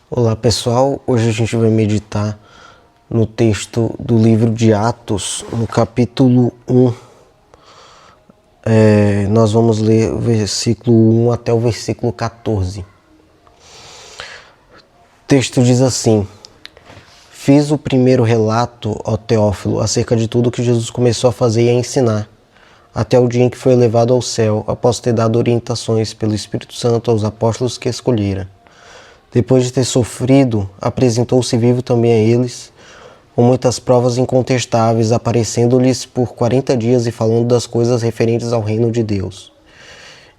Olá pessoal, hoje a gente vai meditar no texto do livro de Atos, no capítulo 1. Nós vamos ler o versículo 1 até o versículo 14. O texto diz assim: Fiz o primeiro relato ao Teófilo acerca de tudo que Jesus começou a fazer e a ensinar, até o dia em que foi elevado ao céu, após ter dado orientações pelo Espírito Santo aos apóstolos que escolhera. Depois de ter sofrido, apresentou-se vivo também a eles, com muitas provas incontestáveis, aparecendo-lhes por 40 dias e falando das coisas referentes ao reino de Deus.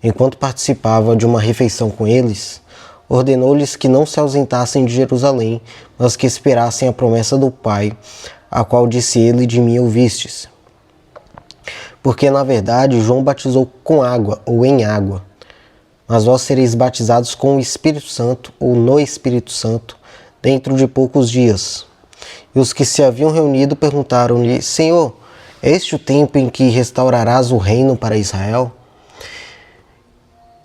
Enquanto participava de uma refeição com eles, ordenou-lhes que não se ausentassem de Jerusalém, mas que esperassem a promessa do Pai, a qual disse ele: de mim ouvistes. Porque, na verdade, João batizou com água ou em água, mas vós sereis batizados com o Espírito Santo ou no Espírito Santo dentro de poucos dias. E os que se haviam reunido perguntaram-lhe: Senhor, é este o tempo em que restaurarás o reino para Israel?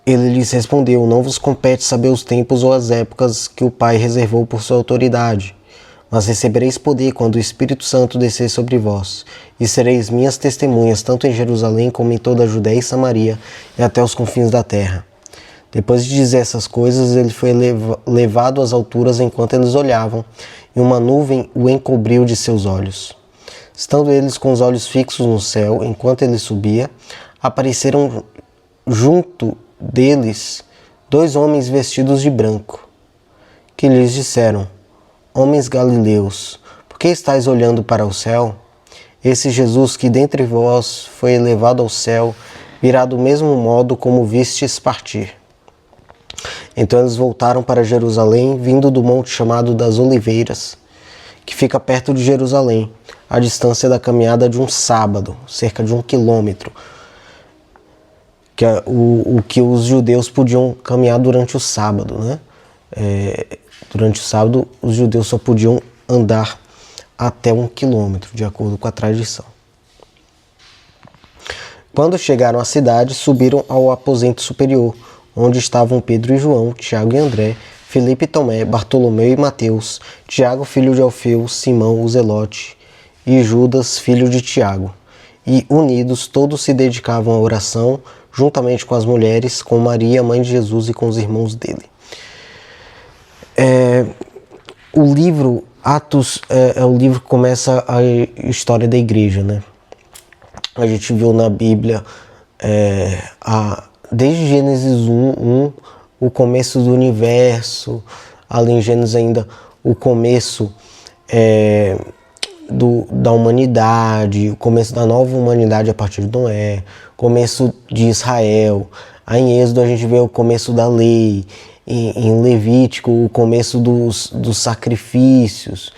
Ele lhes respondeu: Não vos compete saber os tempos ou as épocas que o Pai reservou por sua autoridade, mas recebereis poder quando o Espírito Santo descer sobre vós, e sereis minhas testemunhas tanto em Jerusalém como em toda a Judéia e Samaria e até os confins da terra. Depois de dizer essas coisas, ele foi levado às alturas enquanto eles olhavam, e uma nuvem o encobriu de seus olhos. Estando eles com os olhos fixos no céu, enquanto ele subia, apareceram junto deles 2 homens vestidos de branco, que lhes disseram: Homens galileus, por que estáis olhando para o céu? Esse Jesus que dentre vós foi elevado ao céu, virá do mesmo modo como vistes partir. Então eles voltaram para Jerusalém, vindo do monte chamado das Oliveiras, que fica perto de Jerusalém, à distância da caminhada de um sábado, cerca de 1 quilômetro, que é o que os judeus podiam caminhar durante o sábado, né? Durante o sábado, os judeus só podiam andar até 1 quilômetro, de acordo com a tradição. Quando chegaram à cidade, subiram ao aposento superior, onde estavam Pedro e João, Tiago e André, Filipe e Tomé, Bartolomeu e Mateus, Tiago, filho de Alfeu, Simão, o Zelote, e Judas, filho de Tiago. E, unidos, todos se dedicavam à oração, juntamente com as mulheres, com Maria, mãe de Jesus, e com os irmãos dele. O livro Atos é o livro que começa a história da igreja, né? A gente viu na Bíblia desde Gênesis 1, o começo do universo, além de Gênesis ainda o começo da humanidade, o começo da nova humanidade a partir de Noé, começo de Israel. Aí em Êxodo a gente vê o começo da lei, em Levítico o começo dos sacrifícios,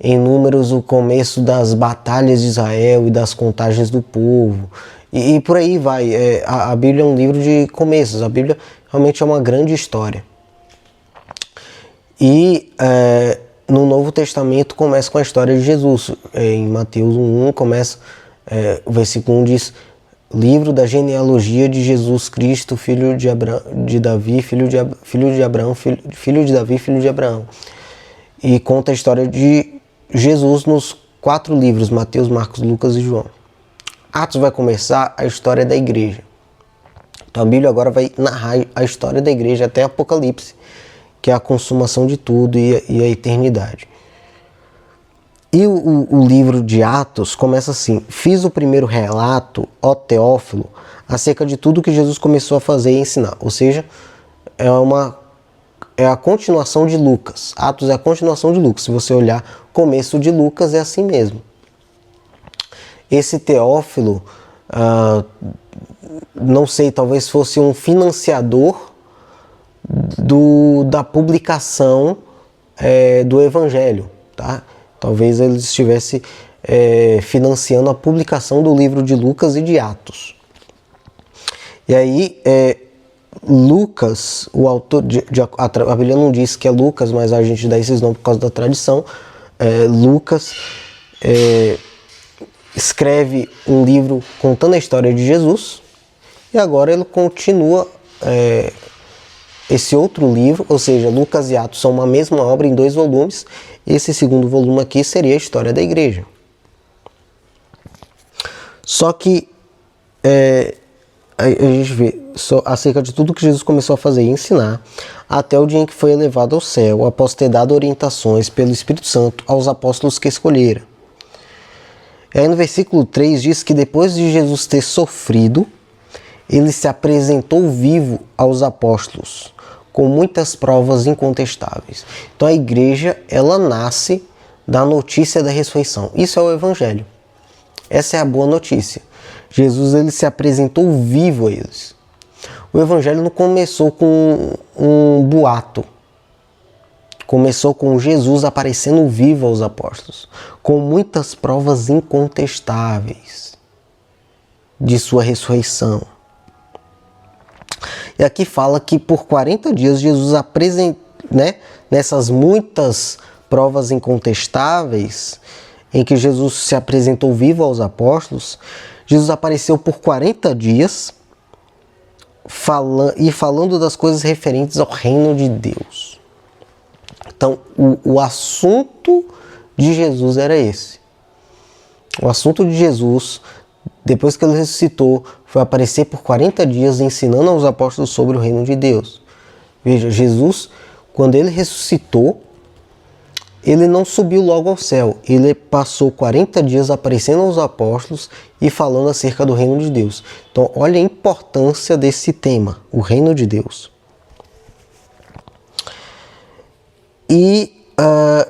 em Números o começo das batalhas de Israel e das contagens do povo. E por aí vai. A Bíblia é um livro de começos. A Bíblia realmente é uma grande história. E no Novo Testamento começa com a história de Jesus. Em Mateus 1 começa, o versículo 1 diz: livro da genealogia de Jesus Cristo, filho de Davi, filho de Abraão, filho de Davi, filho de Abraão. E conta a história de Jesus nos 4 livros: Mateus, Marcos, Lucas e João. Atos vai começar a história da igreja. Então a Bíblia agora vai narrar a história da igreja até Apocalipse, que é a consumação de tudo e a eternidade. E o livro de Atos começa assim: Fiz o primeiro relato, ó Teófilo, acerca de tudo que Jesus começou a fazer e ensinar. Ou seja, é a continuação de Lucas. Atos é a continuação de Lucas. Se você olhar o começo de Lucas, é assim mesmo. Esse Teófilo, não sei, talvez fosse um financiador da publicação do Evangelho, tá? Talvez ele estivesse financiando a publicação do livro de Lucas e de Atos. E aí, Lucas, o autor, a Bíblia não diz que é Lucas, mas a gente dá esses nomes por causa da tradição. Lucas escreve um livro contando a história de Jesus, e agora ele continua esse outro livro, ou seja, Lucas e Atos são uma mesma obra em 2 volumes. Esse segundo volume aqui seria a história da igreja. Só que a gente vê acerca de tudo que Jesus começou a fazer e ensinar, até o dia em que foi elevado ao céu, após ter dado orientações pelo Espírito Santo aos apóstolos que escolhera. Aí no versículo 3 diz que depois de Jesus ter sofrido, ele se apresentou vivo aos apóstolos, com muitas provas incontestáveis. Então a igreja, ela nasce da notícia da ressurreição. Isso é o Evangelho. Essa é a boa notícia. Jesus, ele se apresentou vivo a eles. O Evangelho não começou com um boato. Começou com Jesus aparecendo vivo aos apóstolos, com muitas provas incontestáveis de sua ressurreição. E aqui fala que por 40 dias Jesus apresentou, nessas muitas provas incontestáveis, em que Jesus se apresentou vivo aos apóstolos, Jesus apareceu por 40 dias falando das coisas referentes ao reino de Deus. Então, o assunto de Jesus era esse. O assunto de Jesus, depois que ele ressuscitou, foi aparecer por 40 dias ensinando aos apóstolos sobre o reino de Deus. Veja, Jesus, quando ele ressuscitou, ele não subiu logo ao céu. Ele passou 40 dias aparecendo aos apóstolos e falando acerca do reino de Deus. Então, olha a importância desse tema, o reino de Deus. E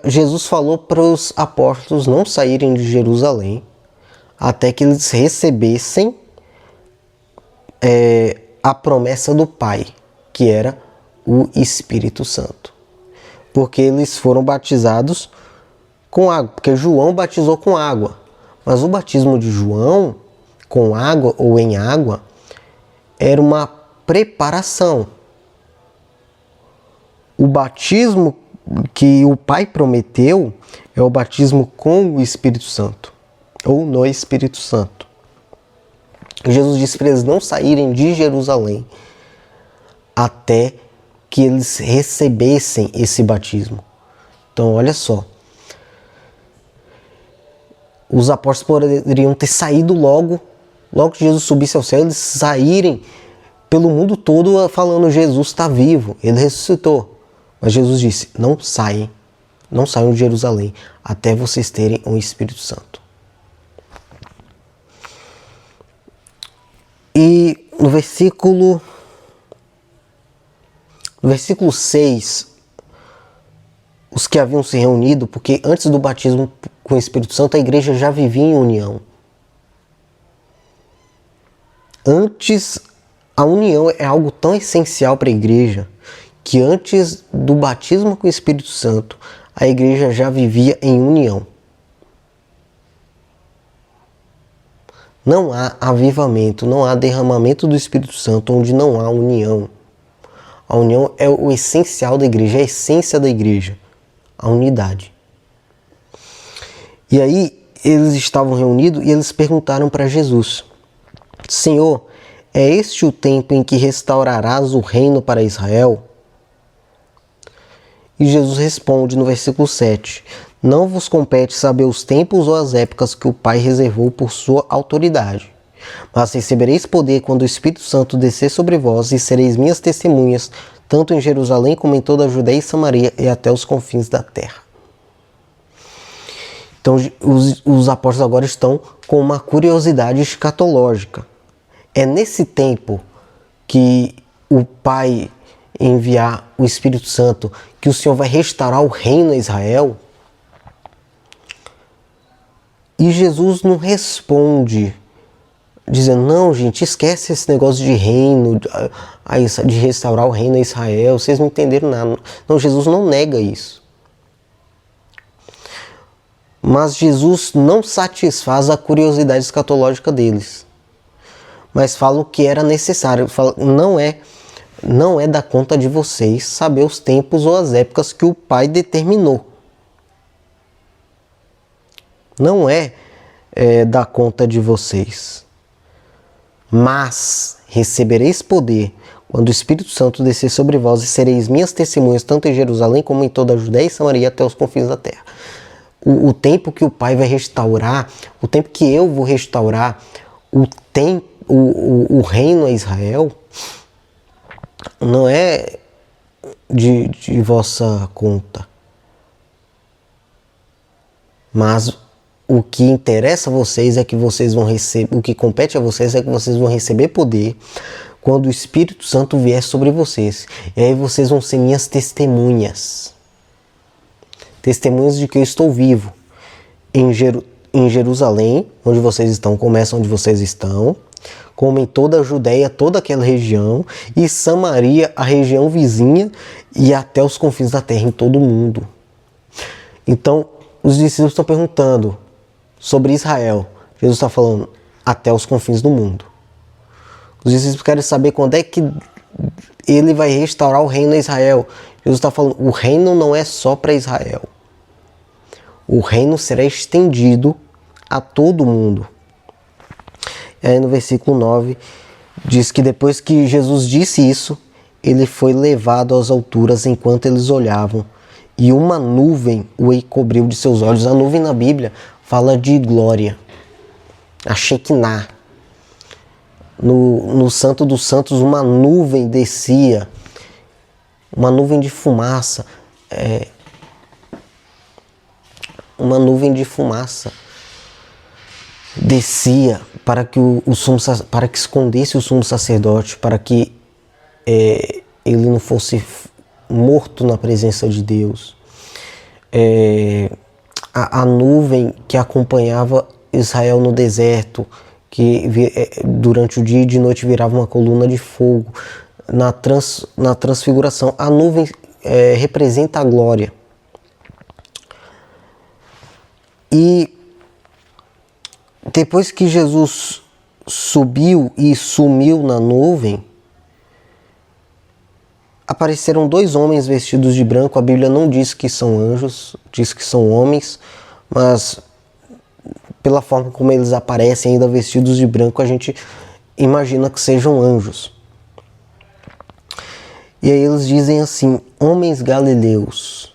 Jesus falou para os apóstolos não saírem de Jerusalém até que eles recebessem a promessa do Pai, que era o Espírito Santo. Porque eles foram batizados com água, porque João batizou com água. Mas o batismo de João, com água ou em água, era uma preparação. O batismo que o Pai prometeu é o batismo com o Espírito Santo, ou no Espírito Santo. Jesus disse para eles não saírem de Jerusalém até que eles recebessem esse batismo. Então, olha só. Os apóstolos poderiam ter saído logo que Jesus subisse ao céu, eles saírem pelo mundo todo falando: Jesus está vivo, ele ressuscitou. Mas Jesus disse: não saiam de Jerusalém até vocês terem o Espírito Santo. E no versículo 6, os que haviam se reunido, porque antes do batismo com o Espírito Santo a igreja já vivia em união. Antes, a união é algo tão essencial para a igreja que antes do batismo com o Espírito Santo a igreja já vivia em união. Não há avivamento, não há derramamento do Espírito Santo onde não há união. A união é o essencial da igreja, é a essência da igreja, a unidade. E aí eles estavam reunidos e eles perguntaram para Jesus: Senhor, é este o tempo em que restaurarás o reino para Israel? E Jesus responde no versículo 7: Não vos compete saber os tempos ou as épocas que o Pai reservou por sua autoridade. Mas recebereis poder quando o Espírito Santo descer sobre vós, e sereis minhas testemunhas, tanto em Jerusalém como em toda a Judeia e Samaria e até os confins da terra. Então os apóstolos agora estão com uma curiosidade escatológica. É nesse tempo que o Pai enviar o Espírito Santo que o Senhor vai restaurar o reino a Israel? E Jesus não responde dizendo: não, gente, esquece esse negócio de reino, de restaurar o reino a Israel, vocês não entenderam nada. Não, Jesus não nega isso. Mas Jesus não satisfaz a curiosidade escatológica deles, mas fala o que era necessário. Fala: não é da conta de vocês saber os tempos ou as épocas que o Pai determinou. Não é da conta de vocês. Mas recebereis poder quando o Espírito Santo descer sobre vós, e sereis minhas testemunhas, tanto em Jerusalém como em toda a Judéia e Samaria, até os confins da terra. O tempo que o Pai vai restaurar, o tempo que eu vou restaurar, o reino a Israel, não é de vossa conta. Mas o que interessa a vocês é que vocês vão receber, o que compete a vocês é que vocês vão receber poder quando o Espírito Santo vier sobre vocês. E aí vocês vão ser minhas testemunhas. Testemunhas de que eu estou vivo. Em Jerusalém, onde vocês estão, começa onde vocês estão, como em toda a Judéia, toda aquela região, e Samaria, a região vizinha, e até os confins da terra, em todo o mundo. Então, os discípulos estão perguntando sobre Israel. Jesus está falando até os confins do mundo. Os discípulos querem saber quando é que ele vai restaurar o reino a Israel. Jesus está falando, o reino não é só para Israel. O reino será estendido a todo mundo. E aí no versículo 9 diz que depois que Jesus disse isso, ele foi levado às alturas enquanto eles olhavam, e uma nuvem o encobriu de seus olhos. A nuvem na Bíblia fala de glória, a Shekinah. No Santo dos Santos, uma nuvem descia, uma nuvem de fumaça, uma nuvem de fumaça descia para que para que escondesse o sumo sacerdote, para que ele não fosse morto na presença de Deus. A nuvem que acompanhava Israel no deserto, que durante o dia e de noite virava uma coluna de fogo. Na transfiguração, a nuvem representa a glória. E depois que Jesus subiu e sumiu na nuvem, apareceram dois homens vestidos de branco. A Bíblia não diz que são anjos, diz que são homens, mas pela forma como eles aparecem ainda vestidos de branco, a gente imagina que sejam anjos. E aí eles dizem assim: homens galileus,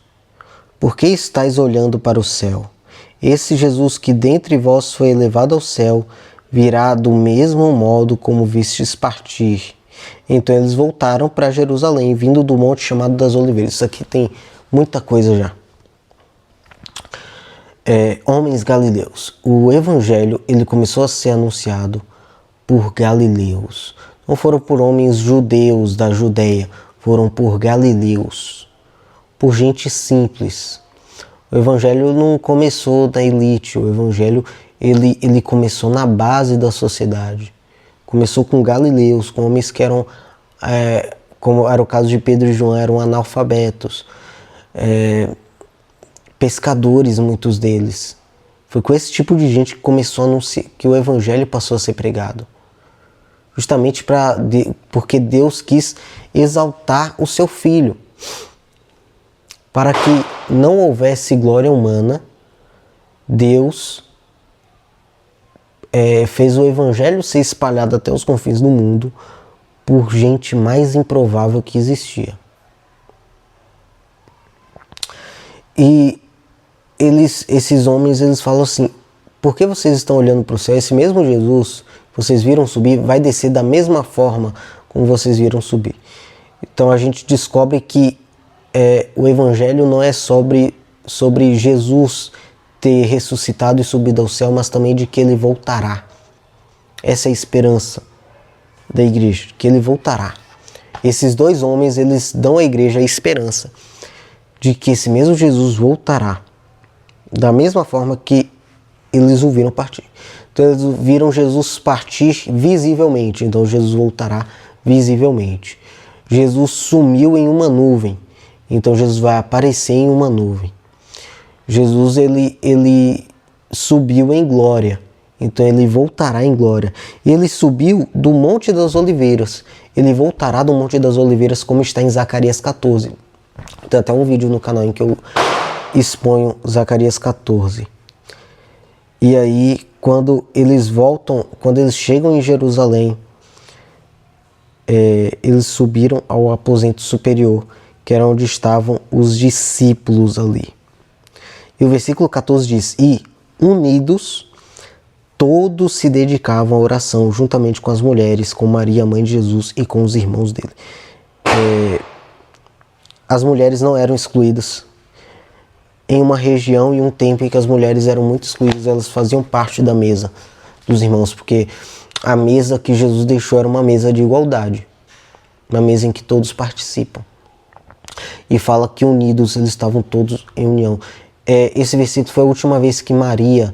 por que estáis olhando para o céu? Esse Jesus que dentre vós foi elevado ao céu, virá do mesmo modo como vistes partir. Então eles voltaram para Jerusalém, vindo do monte chamado das Oliveiras. Isso aqui tem muita coisa já. Homens galileus. O evangelho ele começou a ser anunciado por galileus. Não foram por homens judeus da Judéia, foram por galileus, por gente simples. O evangelho não começou da elite, o evangelho ele começou na base da sociedade. Começou com galileus, com homens que eram, como era o caso de Pedro e João, eram analfabetos, pescadores, muitos deles. Foi com esse tipo de gente que começou a anunciar, que o evangelho passou a ser pregado. Justamente porque Deus quis exaltar o seu Filho. Para que não houvesse glória humana, Deus fez o evangelho ser espalhado até os confins do mundo por gente mais improvável que existia. E esses homens, eles falam assim: por que vocês estão olhando para o céu? Esse mesmo Jesus que vocês viram subir vai descer da mesma forma como vocês viram subir. Então a gente descobre que o evangelho não é sobre Jesus ter ressuscitado e subido ao céu, mas também de que ele voltará. Essa é a esperança da igreja, que ele voltará. Esses dois homens, eles dão à igreja a esperança de que esse mesmo Jesus voltará, da mesma forma que eles o viram partir. Então eles viram Jesus partir visivelmente, então Jesus voltará visivelmente. Jesus sumiu em uma nuvem, então Jesus vai aparecer em uma nuvem. Jesus ele subiu em glória, então ele voltará em glória. Ele subiu do Monte das Oliveiras, ele voltará do Monte das Oliveiras, como está em Zacarias 14. Tem até um vídeo no canal em que eu exponho Zacarias 14. E aí, quando eles voltam, quando eles chegam em Jerusalém, eles subiram ao aposento superior, que era onde estavam os discípulos ali. E o versículo 14 diz: e unidos, todos se dedicavam à oração, juntamente com as mulheres, com Maria, mãe de Jesus, e com os irmãos dele. As mulheres não eram excluídas. Em uma região e um tempo em que as mulheres eram muito excluídas, elas faziam parte da mesa dos irmãos, porque a mesa que Jesus deixou era uma mesa de igualdade, uma mesa em que todos participam. E fala que unidos eles estavam todos em união. Esse versículo foi a última vez que Maria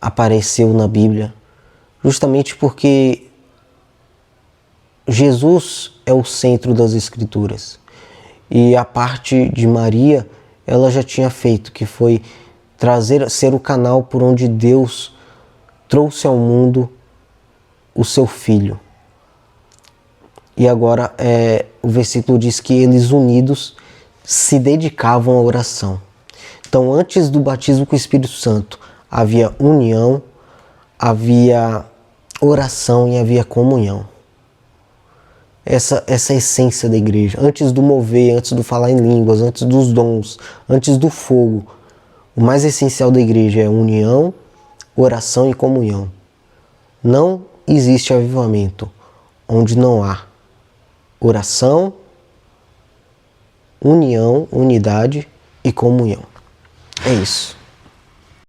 apareceu na Bíblia, justamente porque Jesus é o centro das Escrituras. E a parte de Maria, ela já tinha feito, que foi ser o canal por onde Deus trouxe ao mundo o seu Filho. E agora o versículo diz que eles unidos se dedicavam à oração. Então, antes do batismo com o Espírito Santo, havia união, havia oração e havia comunhão. Essa é a essência da igreja. Antes do mover, antes do falar em línguas, antes dos dons, antes do fogo, o mais essencial da igreja é união, oração e comunhão. Não existe avivamento onde não há oração, união, unidade e comunhão. É isso.